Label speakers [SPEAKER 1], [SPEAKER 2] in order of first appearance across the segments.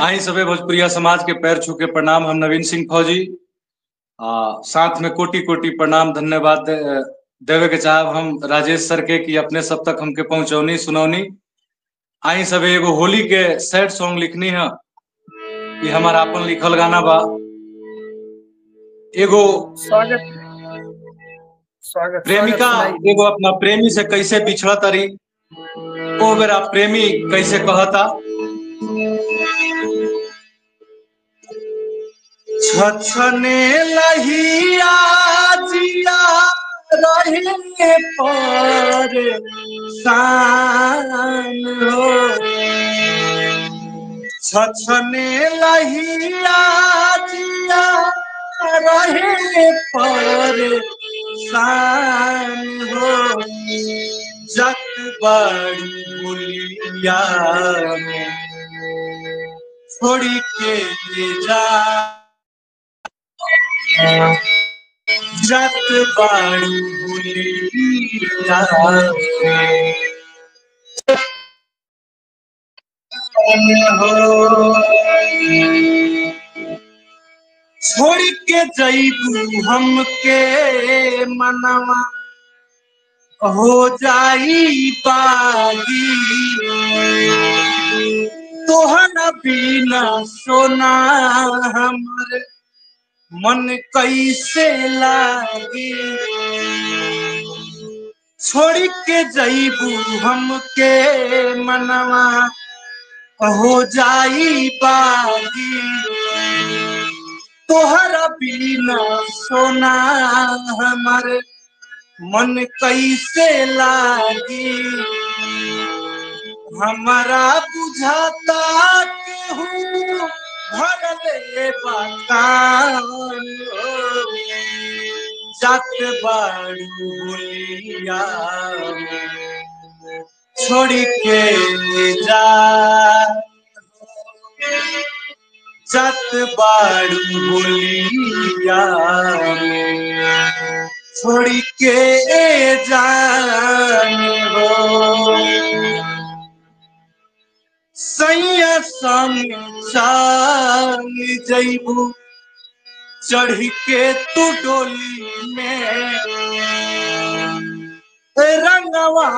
[SPEAKER 1] आई सबे भोजपुरिया समाज के पैर छू के प्रणाम। हम नवीन सिंह फौजी साथ में कोटि कोटि प्रणाम धन्यवाद देवे के चाहब हम राजेश सर के कि अपने सब तक हमके पहुंचौनी सुनौनी। आई सबे एगो होली के सैड सॉन्ग लिखनी है कि हमारा अपन लिखल गाना बा। एगो
[SPEAKER 2] स्वागत
[SPEAKER 1] प्रेमिका
[SPEAKER 2] सुनाइए।
[SPEAKER 1] एगो अपना प्रेमी से कैसे बिछड़ा तरी, ओ मेरा प्रेमी कैसे कहता। छछने लहिया जिया रहे पर सान हो, छछने लहिया जिया रहे पर सान हो, जत बड़ी मुलिया छोड़ी के जा जत बड़ी मुलिया हो, छोड़ के जईबू हमके मनवा हो जाई बागी, तोहरा बिना सोना हमर मन कैसे लागी। छोड़ के जईबू हमके मनवा हो जाई बागी, तोहरा बिना सोना हमर मन कैसे लागी। हमारा बुझाता केहू भरले बतान, जत बाड़ी मुलिया छोड़ के जा, जत बाड़ी मुलिया छोड़ के जान हो। सैया संग संग जईबू चढ़ के तू डोली में, रंगवा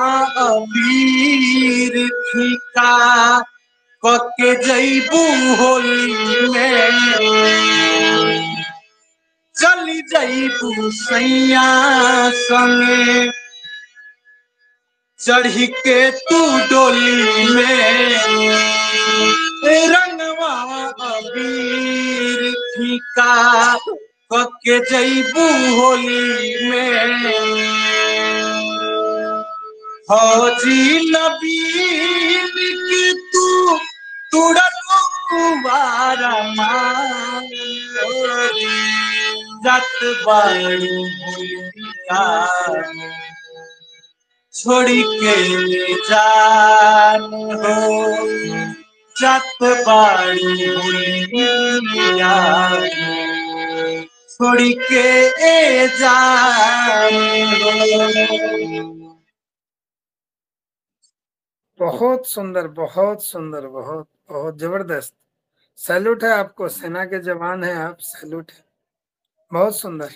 [SPEAKER 1] अबीर फीका कके जईबू होली में, चली जईबू सैया संगे चढ़ी के तू डोली में, रंगवा अबीर फीका कके जईबू होली में। फौजी नबीन की तू तुड़लू बारा मान, जत बाड़ी मुलिया छोड़ के जान हो, जत बाड़ी मुलिया छोड़ के जान हो।
[SPEAKER 2] बहुत सुंदर, बहुत सुंदर, बहुत बहुत जबरदस्त। सैल्यूट है आपको, सेना के जवान हैं आप, सैल्यूट है, बहुत सुंदर।